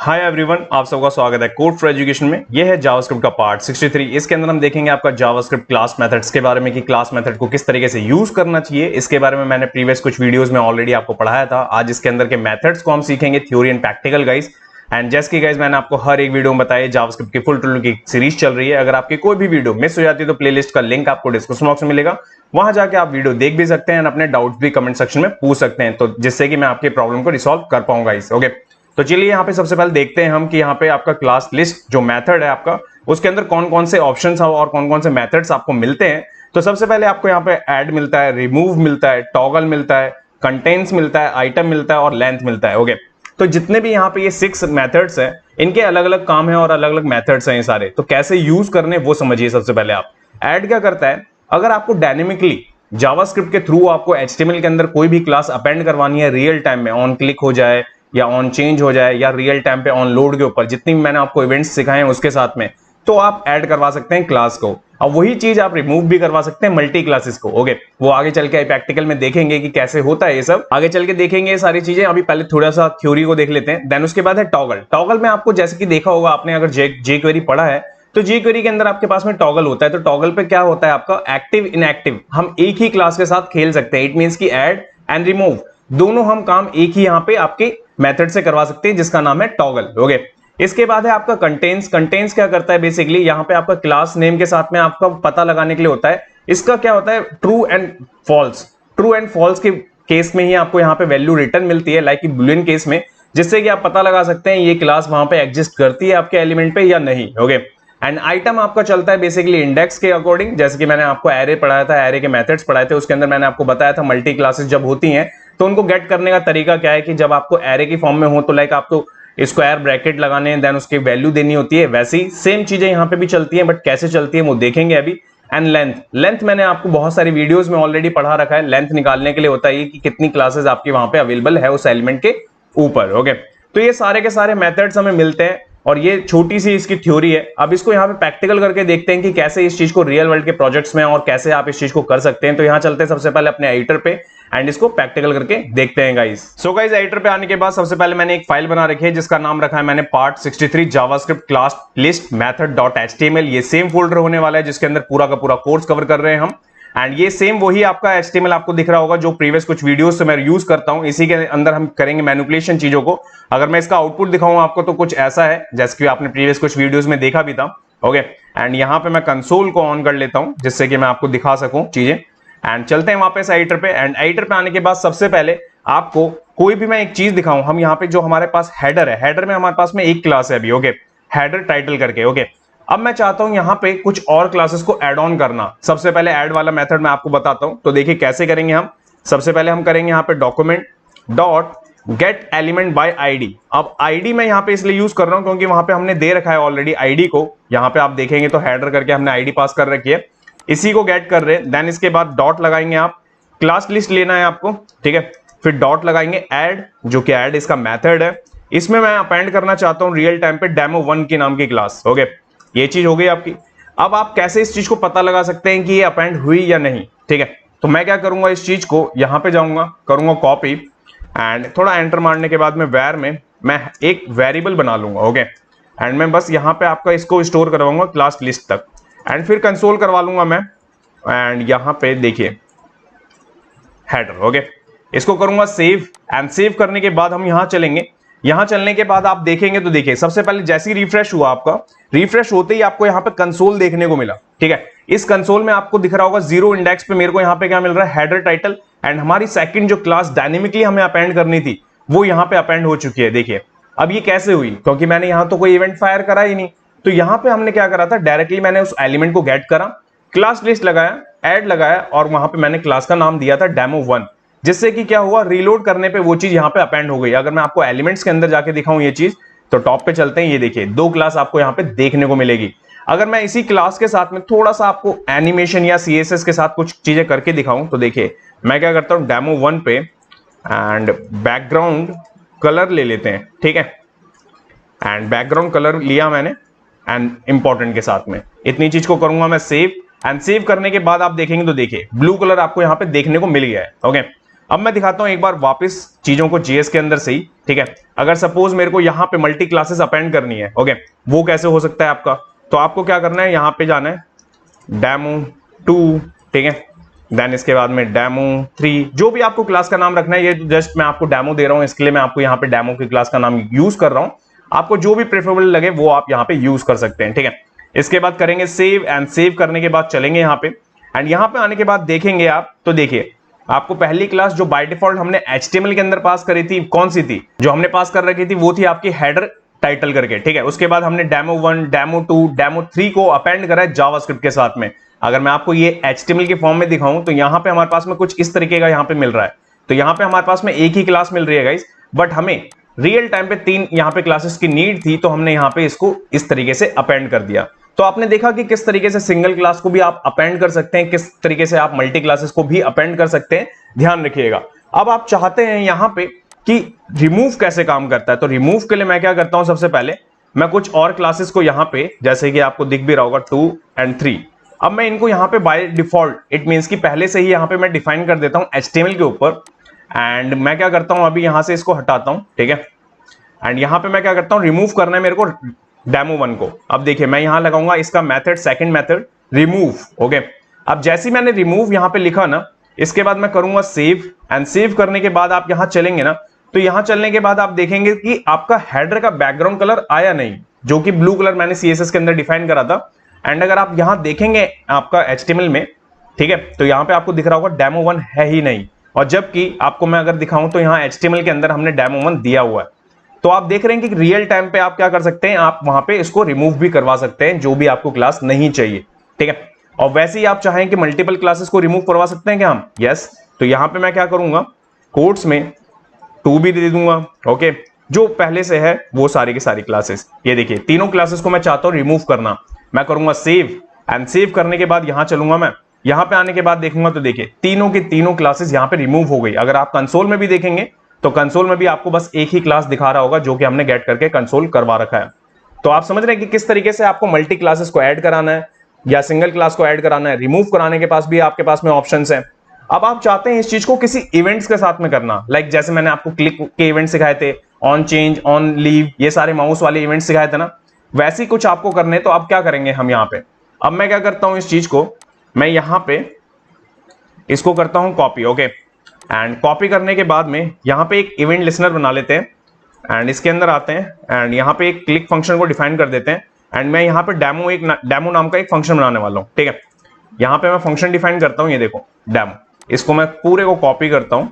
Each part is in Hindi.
हाय एवरीवन, आप सबका स्वागत है कोड फॉर एजुकेशन में। यह है जावास्क्रिप्ट का पार्ट 63। इसके अंदर हम देखेंगे आपका जावास्क्रिप्ट क्लास मेथड्स के बारे में कि क्लास मेथड को किस तरीके से यूज करना चाहिए। इसके बारे में मैंने प्रीवियस कुछ वीडियोस में ऑलरेडी आपको पढ़ाया था। आज इसके अंदर के मेथड्स को हम सीखेंगे, theory and practical guys. And जैसे कि गाइस मैंने आपको हर एक वीडियो में बताया, जावास्क्रिप्ट की फुल ट्यूटोरियल की सीरीज चल रही है। अगर आपकी कोई भी वीडियो मिस हो जाती है तो प्लेलिस्ट का लिंक आपको डिस्क्रिप्शन बॉक्स में मिलेगा, वहां जाके आप वीडियो देख भी सकते हैं, अपने डाउट्स भी कमेंट सेक्शन में पूछ सकते हैं, तो जिससे कि मैं आपके प्रॉब्लम को रिसॉल्व कर पाऊंगा गाइस। ओके, तो चलिए यहाँ पे सबसे पहले देखते हैं हम कि यहाँ पे आपका क्लास लिस्ट जो मेथड है आपका, उसके अंदर कौन कौन से ऑप्शंस और कौन कौन से मेथड्स आपको मिलते हैं। तो सबसे पहले आपको यहाँ पे ऐड मिलता है, रिमूव मिलता है, टॉगल मिलता है, कंटेंट्स मिलता है, आइटम मिलता है और लेंथ मिलता है। ओके, तो जितने भी यहाँ पे ये 6 मेथड्स हैं, इनके अलग अलग काम है और अलग अलग मेथड्स हैं ये सारे। तो कैसे यूज करने वो समझिए। सबसे पहले आप ऐड क्या करता है, अगर आपको डायनेमिकली जावास्क्रिप्ट के थ्रू आपको एचटीएमएल के अंदर कोई भी क्लास अपेंड करवानी है, रियल टाइम में ऑन क्लिक हो जाए या ऑन चेंज हो जाए या रियल टाइम पे ऑन लोड के ऊपर, जितनी भी मैंने आपको इवेंट्स सिखाए हैं उसके साथ में, तो आप ऐड करवा सकते हैं क्लास को। अब वही चीज आप रिमूव भी करवा सकते हैं मल्टी क्लासेस को। ओके, वो आगे चल के प्रैक्टिकल में देखेंगे कि कैसे होता है ये सब, आगे चल के देखेंगे ये सारी चीजें। अभी पहले थोड़ा सा थ्योरी को देख लेते हैं, देन उसके बाद है टॉगल। टॉगल में आपको जैसे कि देखा होगा आपने, अगर जे क्वेरी पढ़ा है तो जे क्वेरी के अंदर आपके पास में टॉगल होता है। तो टॉगल पे क्या होता है आपका, एक्टिव इनएक्टिव हम एक ही क्लास के साथ खेल सकते हैं। इट मींस की ऐड एंड रिमूव दोनों हम काम एक ही यहाँ पे आपके मेथड से करवा सकते हैं, जिसका नाम है टॉगल। ओके, इसके बाद है आपका कंटेंट्स। कंटेंट्स क्या करता है, बेसिकली यहाँ पे आपका क्लास नेम के साथ में आपका पता लगाने के लिए होता है। इसका क्या होता है, true and false. True and false के केस में ही आपको यहाँ पे वैल्यू रिटर्न मिलती है, लाइक बुलियन केस में, जिससे कि आप पता लगा सकते हैं ये क्लास वहां पे एग्जिस्ट करती है आपके एलिमेंट पे या नहीं। ओके, एंड आइटम आपका चलता है बेसिकली इंडेक्स के अकॉर्डिंग। जैसे कि मैंने आपको एरे पढ़ाया था, एरे के मेथड्स पढ़ाए थे, उसके अंदर मैंने आपको बताया था मल्टी क्लासेस जब होती हैं तो उनको गेट करने का तरीका क्या है कि जब आपको एरे की फॉर्म में हो तो लाइक आपको स्क्वायर ब्रैकेट लगाने हैं, देन उसकी वैल्यू देनी होती है। वैसे ही सेम चीजें यहाँ पे भी चलती हैं, बट कैसे चलती है वो देखेंगे अभी। एंड लेंथ, लेंथ मैंने आपको बहुत सारी वीडियोस में ऑलरेडी पढ़ा रखा है। लेंथ निकालने के लिए होता है कि कितनी क्लासेस आपकी वहां पे अवेलेबल है उस एलिमेंट के ऊपर। ओके, तो ये सारे के सारे मेथड्स हमें मिलते हैं और ये छोटी सी इसकी थ्योरी है। अब इसको यहाँ पे प्रैक्टिकल करके देखते हैं कि कैसे इस चीज को रियल वर्ल्ड के प्रोजेक्ट्स में और कैसे आप इस चीज को कर सकते हैं। तो यहाँ चलते हैं सबसे पहले अपने एडिटर पे एंड इसको प्रैक्टिकल करके देखते हैं गाइस। सो गाइस, एडिटर पे आने के बाद सबसे पहले मैंने एक फाइल बना रखी है जिसका नाम रखा है मैंने पार्ट 63 जावास्क्रिप्ट क्लास लिस्ट मेथड.html। ये सेम फोल्डर होने वाला है जिसके अंदर पूरा का पूरा कोर्स कवर कर रहे हैं हम। एंड ये सेम वही आपका HTML आपको दिख रहा होगा जो प्रीवियस कुछ वीडियोस से मैं यूज करता हूं। इसी के अंदर हम करेंगे मैनिपुलेशन चीजों को। अगर मैं इसका आउटपुट दिखाऊं आपको तो कुछ ऐसा है जैसे कि आपने प्रीवियस कुछ वीडियोस में देखा भी था। ओके, एंड यहाँ पे मैं कंसोल को ऑन कर लेता हूं जिससे कि मैं आपको दिखा सकूं चीजें। एंड चलते हैं वापस एडिटर पे। एंड एडिटर पे आने के बाद सबसे पहले आपको कोई भी मैं एक चीज दिखाऊं, हम यहाँ पे जो हमारे पास हेडर है, हेडर में हमारे पास में एक क्लास है अभी। ओके, हेडर टाइटल करके। ओके, अब मैं चाहता हूं यहां पे कुछ और क्लासेस को ऐड ऑन करना। सबसे पहले ऐड वाला मेथड मैं आपको बताता हूं। तो देखिए कैसे करेंगे हम। सबसे पहले हम करेंगे यहां पे document dot gate element by ID. अब आईडी मैं यहां पे इसलिए यूज कर रहा हूं क्योंकि वहां पे हमने दे रखा है ऑलरेडी आईडी को। यहां पे आप देखेंगे तो हेडर करके हमने आईडी पास कर रखी है, इसी को गेट कर रहे हैं। देन इसके बाद डॉट लगाएंगे, आप क्लास लिस्ट लेना है आपको, ठीक है। फिर डॉट लगाएंगे ऐड, जो कि ऐड इसका मेथड है। इसमें मैं अपेंड करना चाहता हूं रियल टाइम पे डेमो1 के नाम की क्लास। ओके, ये चीज हो गई आपकी। अब आप कैसे इस चीज को पता लगा सकते हैं कि ये अपेंड हुई या नहीं, ठीक है। तो मैं क्या करूंगा, इस चीज को यहां पे जाऊंगा, करूंगा कॉपी एंड थोड़ा एंटर मारने के बाद में वेयर में मैं एक वेरिएबल बना लूंगा। ओके, एंड मैं बस यहां पे आपका इसको स्टोर करवाऊंगा क्लास लिस्ट तक एंड फिर कंसोल करवा लूंगा मैं। एंड यहां पे देखिए हेडर। ओके, इसको करूंगा सेव एंड सेव करने के बाद हम यहां चलेंगे। यहां चलने के बाद आप देखेंगे तो देखिए सबसे पहले जैसे ही रिफ्रेश हुआ आपका, रिफ्रेश होते ही आपको यहां पे कंसोल देखने को मिला, ठीक है। इस कंसोल में आपको दिख रहा होगा 0 इंडेक्स पे मेरे को यहां पे क्या मिल रहा है, हेडर टाइटल। एंड हमारी सेकंड जो क्लास डायनेमिकली हमें अपेंड करनी थी वो यहां पे अपेंड हो चुकी है। देखिए अब ये कैसे हुई, क्योंकि मैंने यहां तो कोई इवेंट फायर करा ही नहीं। तो यहां पे हमने क्या करा था, डायरेक्टली मैंने उस एलिमेंट को गेट करा, क्लास लिस्ट लगाया, ऐड लगाया और वहां पे मैंने क्लास का नाम दिया था डेमो1, जिससे कि क्या हुआ, रीलोड करने पे वो चीज यहां पे अपेंड हो गई। अगर मैं आपको एलिमेंट्स के अंदर जाके दिखाऊं ये चीज, तो टॉप पे चलते हैं, ये देखिए 2 क्लास आपको यहां पे देखने को मिलेगी। अगर मैं इसी क्लास के साथ में थोड़ा सा आपको एनिमेशन या CSS के साथ कुछ चीजें करके दिखाऊं तो देखिए मैं क्या करता हूं, डेमो1 पे एंड बैकग्राउंड कलर ले लेते हैं, ठीक है। एंड बैकग्राउंड कलर लिया मैंने एंड इंपॉर्टेंट के साथ में, इतनी चीज को करूंगा मैं सेव। एंड सेव करने के बाद आप देखेंगे तो देखिए ब्लू कलर आपको यहां पे देखने को मिल गया है। ओके, अब मैं दिखाता हूं एक बार वापस चीजों को जीएस के अंदर से ही, ठीक है। अगर सपोज मेरे को यहां पे मल्टी क्लासेस अपेंड करनी है, ओके, वो कैसे हो सकता है आपका, तो आपको क्या करना है, यहां पे जाना है डेमो2, ठीक है, देन इसके बाद में डेमो3, जो भी आपको क्लास का नाम रखना है, ये जस्ट मैं आपको डेमो दे रहा हूं, इसके लिए मैं आपको यहाँ पे डेमो की क्लास का नाम यूज कर रहा हूं। आपको जो भी प्रेफरेबल लगे वो आप यहाँ पे यूज कर सकते हैं, ठीक है। इसके बाद करेंगे सेव, एंड सेव करने के बाद चलेंगे यहाँ पे, एंड यहाँ पे आने के बाद देखेंगे आप, तो देखिए आपको पहली क्लास जो बाय डिफॉल्ट हमने HTML के अंदर पास करी थी, कौन सी थी, जो हमने पास कर रखी थी वो थी आपकी हेडर टाइटल करके, ठीक है। उसके बाद हमने डेमो1, डेमो2, डेमो3 को अपेंड करा है जावास्क्रिप्ट के साथ में। अगर मैं आपको ये HTML के फॉर्म में दिखाऊं तो यहाँ पे हमारे पास में कुछ इस तरीके का यहाँ पे मिल रहा है। तो यहाँ पे हमारे पास में एक ही क्लास मिल रही है गाइस, बट हमें रियल टाइम पे 3 यहाँ पे क्लासेस की नीड थी, तो हमने यहाँ पे इसको इस तरीके से अपेंड कर दिया। तो आपने देखा कि किस तरीके से सिंगल क्लास को भी आप अपेंड कर सकते हैं, किस तरीके से आप मल्टी क्लासेस को भी अपेंड कर सकते हैं, ध्यान रखिएगा। अब आप चाहते हैं यहाँ पे कि रिमूव कैसे काम करता है, तो रिमूव के लिए मैं क्या करता हूं, सबसे पहले मैं कुछ और क्लासेस को यहाँ पे, जैसे कि आपको दिख भी रहा होगा 2 और 3, अब मैं इनको यहाँ पे बाय डिफॉल्ट, इट मींस कि पहले से ही यहाँ पे मैं डिफाइन कर देता हूँ HTML के ऊपर, एंड मैं क्या करता हूँ, अभी यहाँ से इसको हटाता हूँ, ठीक है। एंड यहाँ पे मैं क्या करता हूँ, रिमूव करना है मेरे को डेमो1 को। अब देखिए मैं यहाँ लगाऊंगा इसका method, second method remove, okay. अब जैसे मैंने रिमूव यहाँ पे लिखा ना, इसके बाद मैं करूंगा सेव, एंड सेव करने के बाद आप यहाँ चलेंगे ना, तो यहाँ चलने के बाद आप देखेंगे कि आपका हेडर का बैकग्राउंड कलर आया नहीं, जो कि ब्लू कलर मैंने CSS के अंदर डिफाइन करा था। एंड अगर आप यहाँ देखेंगे आपका HTML में, ठीक है, तो यहाँ पे आपको दिख रहा होगा डेमो1 है ही नहीं, और जबकि आपको मैं अगर दिखाऊं तो यहाँ HTML के अंदर हमने डेमो1 दिया हुआ है। तो आप देख रहे हैं कि रियल टाइम पे आप क्या कर सकते हैं, आप वहां पे इसको रिमूव भी करवा सकते हैं, जो भी आपको क्लास नहीं चाहिए, ठीक है। और वैसे ही आप चाहें कि मल्टीपल क्लासेस को रिमूव करवा सकते हैं क्या हम, यस। तो यहां पे मैं क्या करूंगा, कोट्स में 2 भी दे दूंगा, ओके। जो पहले से है वो सारी की सारी क्लासेस, ये देखिए तीनों क्लासेस को मैं चाहता हूं रिमूव करना, मैं करूंगा सेव, एंड सेव करने के बाद यहां चलूंगा मैं, यहां पे आने के बाद देखूंगा तो देखिए तीनों की तीनों क्लासेस यहां पे रिमूव हो गई। अगर आप कंसोल में भी देखेंगे तो कंसोल में भी आपको बस एक ही क्लास दिखा रहा होगा, जो कि हमने गेट करके कंसोल करवा रखा है। तो आप समझ रहे हैं कि किस तरीके से आपको मल्टी क्लासेस को ऐड कराना है या सिंगल क्लास को ऐड कराना है, रिमूव कराने के पास भी आपके पास में ऑप्शंस हैं। अब आप चाहते हैं इस चीज को किसी इवेंट्स के साथ में करना, लाइक जैसे मैंने आपको क्लिक के इवेंट सिखाए थे, ऑन चेंज, ऑन लीव, ये सारे माउस वाले इवेंट सिखाए थे ना, वैसे ही कुछ आपको करने। तो अब क्या करेंगे हम यहाँ पे, अब मैं क्या करता हूं, इस चीज को मैं यहाँ पे इसको करता हूं कॉपी, ओके। एंड कॉपी करने के बाद में यहाँ पे एक इवेंट लिसनर बना लेते हैं, एंड इसके अंदर आते हैं, एंड यहाँ पे एक क्लिक फंक्शन को डिफाइन कर देते हैं, एंड मैं यहाँ पे डेमो नाम का एक फंक्शन बनाने वाला हूँ, ठीक है। यहाँ पे मैं फंक्शन डिफाइन करता हूँ, ये देखो डेमो, इसको मैं पूरे को कॉपी करता हूँ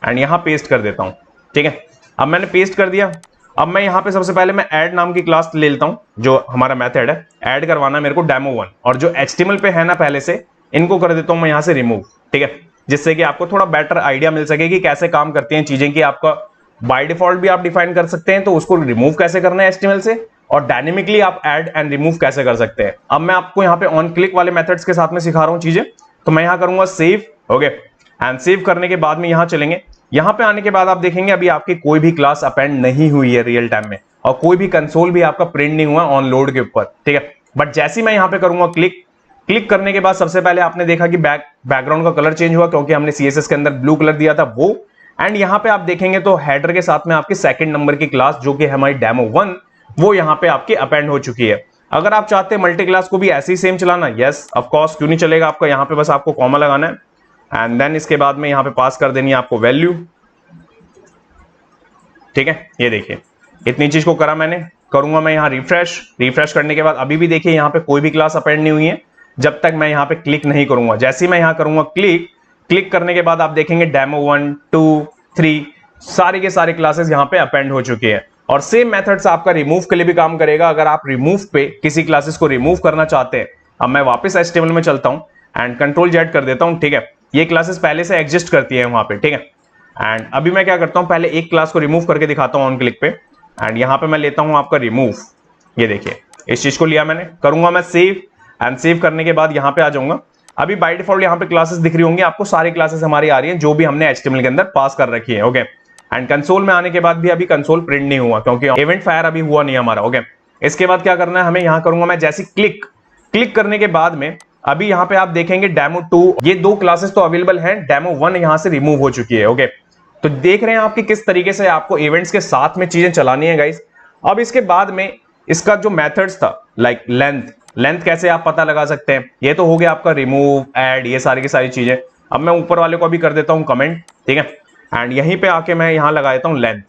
एंड यहाँ पेस्ट कर देता हूँ, ठीक है। अब मैंने पेस्ट कर दिया। अब मैं यहाँ पे सबसे पहले मैं ऐड नाम की क्लास ले लेता हूँ, जो हमारा मेथड है, ऐड करवाना है मेरे को डेमो1, और जो HTML पे है ना पहले से, इनको कर देता हूँ मैं यहाँ से रिमूव, ठीक है, जिससे कि आपको थोड़ा बेटर आइडिया मिल सके कि कैसे काम करती हैं चीजें, कि आपका बाय डिफॉल्ट भी आप डिफाइन कर सकते हैं तो उसको रिमूव कैसे करना है HTML से, और डायनेमिकली आप ऐड एंड रिमूव कैसे कर सकते हैं। अब मैं आपको यहाँ पे ऑन क्लिक वाले मेथड्स के साथ में सिखा रहा हूँ चीजें। तो मैं यहाँ करूंगा सेव, ओके, एंड सेव करने के बाद में यहाँ चलेंगे। यहाँ पे आने के बाद आप देखेंगे अभी आपकी कोई भी क्लास अपेंड नहीं हुई है रियल टाइम में, और कोई भी कंसोल भी आपका प्रिंट नहीं हुआ ऑन लोड के ऊपर, ठीक है। बट जैसे ही मैं यहाँ पे करूंगा क्लिक करने के बाद सबसे पहले आपने देखा कि बैकग्राउंड का कलर चेंज हुआ, क्योंकि हमने CSS के अंदर ब्लू कलर दिया था वो। एंड यहाँ पे आप देखेंगे तो हेडर के साथ में आपकी सेकंड नंबर की क्लास, जो कि हमारी डेमो1, वो यहाँ पे आपकी अपेंड हो चुकी है। अगर आप चाहते हैं मल्टी क्लास को भी ऐसे ही सेम चलाना, यस ऑफ कोर्स, क्यों नहीं चलेगा आपका। यहाँ पे बस आपको कॉमा लगाना है, एंड देन इसके बाद में यहाँ पे पास कर देनी है आपको वैल्यू, ठीक है। ये देखिए इतनी चीज को करा मैंने, करूंगा मैं यहाँ रिफ्रेश करने के बाद अभी भी देखिए यहाँ पे कोई भी क्लास अपेंड नहीं हुई है, जब तक मैं यहाँ पे क्लिक नहीं करूंगा। जैसे ही मैं यहाँ करूंगा क्लिक करने के बाद आप देखेंगे डेमो1, 2, 3 सारे के सारे क्लासेस यहाँ पे अपेंड हो चुके हैं। और सेम मेथड्स आपका रिमूव के लिए भी काम करेगा। अगर आप रिमूव पे किसी क्लासेस को रिमूव करना चाहते हैं, अब मैं वापस HTML में चलता हूँ एंड Ctrl+Z कर देता हूँ, ठीक है। ये क्लासेस पहले से एग्जिस्ट करती है वहां पे, ठीक है। एंड अभी मैं क्या करता हूँ, पहले एक क्लास को रिमूव करके दिखाता हूँ ऑन क्लिक पे, एंड यहाँ पे मैं लेता हूँ आपका रिमूव। ये देखिए इस चीज को लिया मैंने, करूंगा मैं सेव, एंड सेव करने के बाद यहाँ पे आ जाऊंगा। अभी बाय डिफॉल्ट यहाँ पे क्लासेस दिख रही होंगी आपको, सारी क्लासेस हमारी आ रही हैं जो भी हमने HTML के अंदर पास कर रखी है, ओके। एंड कंसोल में आने के बाद भी अभी कंसोल प्रिंट नहीं हुआ, क्योंकि इवेंट फायर अभी हुआ नहीं हमारा, ओके। इसके बाद क्या करना है हमें, यहाँ करूंगा मैं जैसे क्लिक करने के बाद में अभी यहाँ पे आप देखेंगे डेमो 2, ये 2 क्लासेस तो अवेलेबल हैं, डेमो 1 यहाँ से रिमूव हो चुकी है। ओके, तो देख रहे हैं आपकी किस तरीके से आपको इवेंट्स के साथ में चीजें चलानी है गाइस। अब इसके बाद में इसका जो मेथड्स था, लाइक लेंथ कैसे आप पता लगा सकते हैं, ये तो हो गया आपका रिमूव, ऐड, ये सारी की सारी चीजें। अब मैं ऊपर वाले को भी कर देता हूं कमेंट, ठीक है, एंड यहीं पे आके मैं यहां लगा देता हूं लेंथ।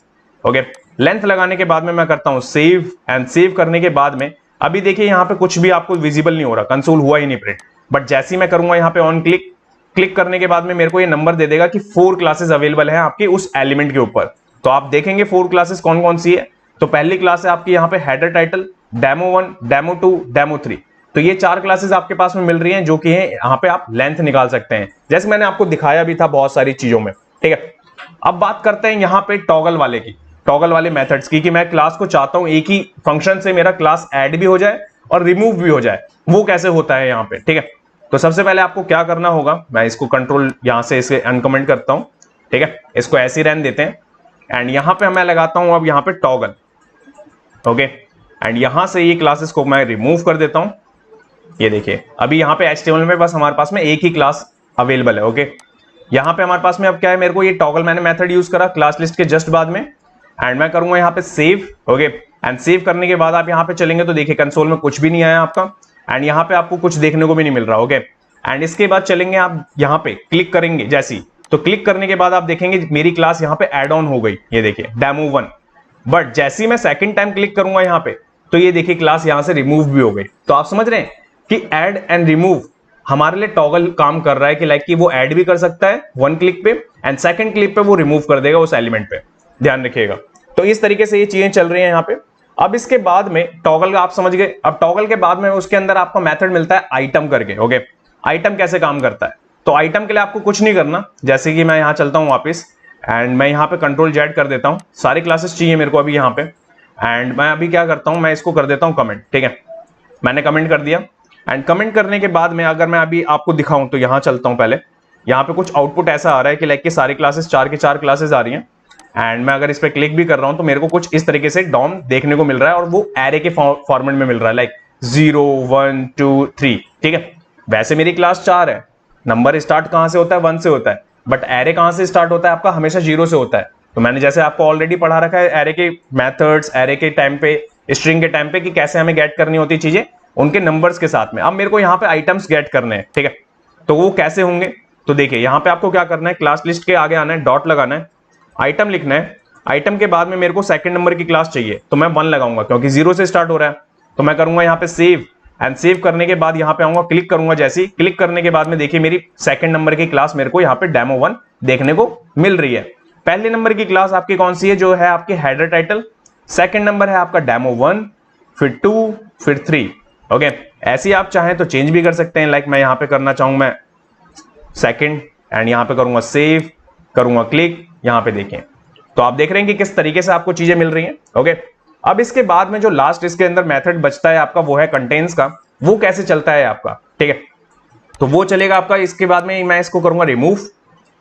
ओके, लेंथ लगाने के बाद में मैं करता हूं सेव, एंड सेव करने के बाद में अभी देखिए यहां पे कुछ भी आपको विजिबल नहीं हो रहा, कंसोल हुआ ही नहीं प्रिंट। बट जैसे ही मैं करूंगा यहां पे ऑन क्लिक करने के बाद में मेरे को ये नंबर दे देगा कि 4 क्लासेस अवेलेबल है आपके उस एलिमेंट के ऊपर। तो आप देखेंगे 4 क्लासेस कौन कौन सी है। तो पहली क्लास है आपकी यहाँ पे header title, demo 1, demo 2, demo 3। तो ये 4 क्लासेस आपके पास में मिल रही हैं, जो कि है यहाँ पे आप लेंथ निकाल सकते हैं, जैसे मैंने आपको दिखाया भी था बहुत सारी चीजों में, ठीक है। अब बात करते हैं यहाँ पे टॉगल वाले की, टॉगल वाले मेथड्स की, कि मैं क्लास को चाहता हूं एक ही फंक्शन से मेरा क्लास ऐड भी हो जाए और रिमूव भी हो जाए, वो कैसे होता है यहाँ पे, ठीक है। तो सबसे पहले आपको क्या करना होगा, मैं इसको कंट्रोल यहां से इसे अनकमेंट करता हूं, ठीक है, इसको ऐसे ही रहने देते हैं, एंड यहां पे मैं लगाता हूं अब यहाँ पे टॉगल। ओके, एंड यहां से ये क्लासेस को मैं रिमूव कर देता हूं। ये देखिए अभी यहाँ पे HTML में बस हमारे पास में एक ही क्लास अवेलेबल है। ओके, यहाँ पे हमारे पास में अब क्या है, मेरे को ये टॉगल मैंने मेथड यूज करा क्लास लिस्ट के जस्ट बाद में, एंड मैं करूंगा यहाँ पे सेव। ओके, एंड सेव करने के बाद आप यहाँ पे चलेंगे तो देखिए कंसोल में कुछ भी नहीं आया आपका, एंड यहाँ पे आपको कुछ देखने को भी नहीं मिल रहा। ओके, एंड इसके बाद चलेंगे आप यहाँ पे क्लिक करेंगे जैसी, तो क्लिक करने के बाद आप देखेंगे मेरी क्लास यहाँ पे एड ऑन हो गई, ये देखिए डेमो 1। बट जैसे ही मैं सेकंड टाइम क्लिक करूंगा यहाँ पे, तो ये देखिए क्लास यहाँ से रिमूव भी हो गई। तो आप समझ रहे हैं कि ऐड एंड रिमूव हमारे लिए टॉगल काम कर रहा है, कि लाइक कि वो ऐड भी कर सकता है 1 क्लिक पे, एंड सेकंड क्लिक पे वो रिमूव कर देगा उस एलिमेंट पे, ध्यान रखिएगा। तो इस तरीके से ये चीजें चल रही हैं यहाँ पे। अब इसके बाद में टॉगल का आप समझ गए। अब टॉगल के बाद में उसके अंदर आपका मेथड मिलता है आइटम करके। ओके, आइटम कैसे काम करता है, तो आइटम के लिए आपको कुछ नहीं करना, जैसे कि मैं यहाँ चलता हूँ वापस, एंड मैं यहाँ पे कंट्रोल जेड कर देता हूँ, सारी क्लासेस चाहिए मेरे को अभी यहाँ पे, एंड मैं अभी क्या करता हूँ, मैं इसको कर देता हूँ कमेंट, ठीक है, मैंने कमेंट कर दिया। एंड कमेंट करने के बाद में अगर मैं अभी आपको दिखाऊं तो यहाँ चलता हूँ पहले, यहाँ पे कुछ आउटपुट ऐसा आ रहा है कि लाइक कि सारी क्लासेस 4 की 4 क्लासेस आ रही हैं, एंड मैं अगर इस पर क्लिक भी कर रहा हूं तो मेरे को कुछ इस तरीके से डॉम देखने को मिल रहा है, और वो एरे के फॉर्मेट में मिल रहा है, लाइक 0 1 2 3, ठीक है। वैसे मेरी क्लास 4 है, नंबर स्टार्ट कहां से होता है, 1 से होता है, बट एरे कहां से स्टार्ट होता है आपका, हमेशा 0 से होता है। तो मैंने जैसे आपको ऑलरेडी पढ़ा रखा है एरे के मेथड्स, एरे के टाइम पे, स्ट्रिंग के टाइम पे, कि कैसे हमें गेट करनी होती है चीजें उनके नंबर्स के साथ में। अब मेरे को यहाँ पे आइटम्स गेट करने हैं, ठीक है, तो वो कैसे होंगे, तो देखिए यहाँ पे आपको क्या करना है, क्लास लिस्ट के आगे आना है, डॉट लगाना है, आइटम लिखना है, आइटम के बाद में मेरे को सेकंड नंबर की क्लास चाहिए, तो मैं 1 लगाऊंगा क्योंकि 0 से स्टार्ट हो रहा है। तो मैं करूंगा यहाँ पे सेव, एंड सेव करने के बाद यहाँ पे आऊंगा, क्लिक करूंगा, जैसे क्लिक करने के बाद में देखिए मेरी सेकंड नंबर की क्लास मेरे को यहाँ पे डेमो 1 देखने को मिल रही है। पहले नंबर की क्लास आपकी कौन सी है, जो है आपकी हेडर टाइटल, सेकंड नंबर है आपका डेमो 1, फिर 2, फिर 3। ओके, ऐसे ही आप चाहें तो चेंज भी कर सकते हैं, लाइक मैं यहाँ पे करना चाहूँ मैं सेकंड, एंड यहाँ पे करूंगा सेव, करूंगा क्लिक, यहाँ पे देखें तो आप देख रहे हैं कि किस तरीके से आपको चीजें मिल रही हैं। ओके, अब इसके बाद में जो लास्ट इसके अंदर मेथड बचता है आपका, वो है कंटेंट्स का। वो कैसे चलता है आपका, ठीक है, तो वो चलेगा आपका, इसके बाद में मैं इसको करूंगा रिमूव।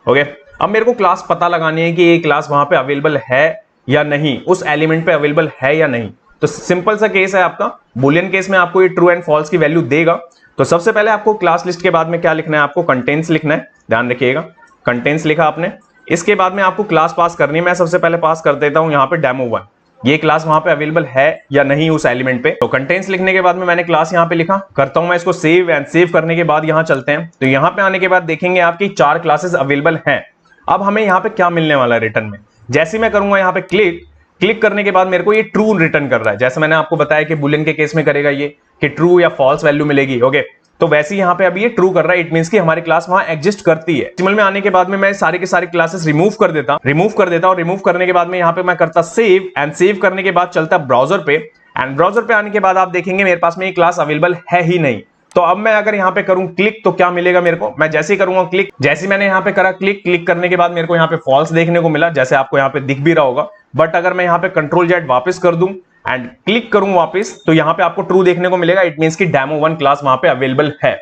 ओके, अब मेरे को क्लास पता लगानी है कि ये क्लास वहां पे अवेलेबल है या नहीं, उस एलिमेंट पे अवेलेबल है या नहीं। तो सिंपल सा केस है आपका, बुलियन केस में आपको ये ट्रू एंड फॉल्स की वैल्यू देगा। तो सबसे पहले आपको क्लास लिस्ट के बाद में क्या लिखना है, आपको कंटेंट्स लिखना है, ध्यान रखिएगा, कंटेंट्स लिखा आपने। इसके बाद में आपको क्लास पास करनी है, मैं सबसे पहले पास कर देता हूं यहाँ पे डेमो 1, ये क्लास वहां पे अवेलेबल है या नहीं उस एलिमेंट पे। तो कंटेंट्स लिखने के बाद में मैंने क्लास यहाँ पे लिखा, करता हूं मैं इसको सेव, एंड सेव करने के बाद यहाँ चलते हैं। तो यहाँ पे आने के बाद देखेंगे आपकी 4 क्लासेस अवेलेबल हैं। अब हमें यहाँ पे क्या मिलने वाला है रिटर्न में, जैसे मैं करूंगा यहाँ पे क्लिक करने के बाद मेरे को ये ट्रू रिटर्न कर रहा है, जैसे मैंने आपको बताया कि बुलियन के केस में करेगा ये कि ट्रू या फॉल्स वैल्यू मिलेगी। ओके, तो वैसे ही यहाँ पे अभी ये ट्रू कर रहा है, इट मींस कि हमारी क्लास वहां एग्जिस्ट करती है। HTML में आने के बाद में मैं सारी की सारी क्लासेस रिमूव कर देता और रिमूव करने के बाद में यहाँ पे मैं करता सेव, एंड सेव करने के बाद चलता ब्राउजर पे, एंड ब्राउजर पे आने के बाद आप देखेंगे मेरे पास में ये क्लास अवेलेबल है ही नहीं। तो अब मैं अगर यहाँ पे करूं क्लिक तो क्या मिलेगा मेरे को, मैं जैसे ही करूंगा क्लिक, जैसे मैंने यहाँ पे करा क्लिक करने के बाद मेरे को यहाँ पे फॉल्स देखने को मिला, जैसे आपको यहाँ पे दिख भी रहा होगा। बट अगर मैं यहाँ पे कंट्रोल जेड वापस कर दूं एंड क्लिक करूं वापस, तो यहाँ पे आपको ट्रू देखने को मिलेगा, इट मींस कि डेमो 1 क्लास वहां पे अवेलेबल है।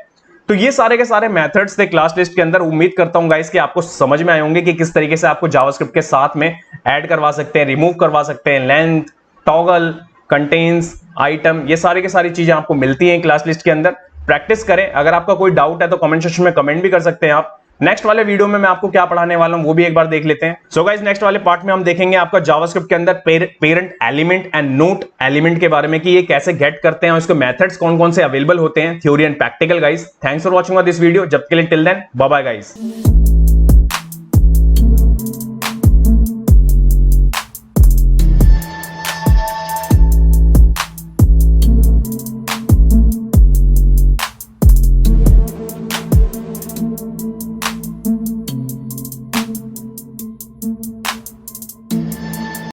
तो ये सारे के सारे मेथड्स थे क्लास लिस्ट के अंदर। उम्मीद करता हूं गाइस कि आपको समझ में आए होंगे कि किस तरीके से आपको जावास्क्रिप्ट के साथ में ऐड करवा सकते हैं, रिमूव करवा सकते हैं, लेंथ, टॉगल, कंटेन्स, आइटम, ये सारी की सारी चीजें आपको मिलती हैं क्लास लिस्ट के अंदर। प्रैक्टिस करें। अगर आपका कोई डाउट है तो कमेंट सेक्शन में कमेंट भी कर सकते हैं आप। नेक्स्ट वाले वीडियो में मैं आपको क्या पढ़ाने वाला हूं वो भी एक बार देख लेते हैं। सो गाइस, नेक्स्ट वाले पार्ट में हम देखेंगे आपका जावास्क्रिप्ट के अंदर parent element and note element के बारे में कि ये कैसे गेट करते हैं और इसके मेथड्स कौन कौन से अवेलेबल होते हैं, theory and practical. Guys, thanks for watching this video. जब के लिए till then bye bye guys.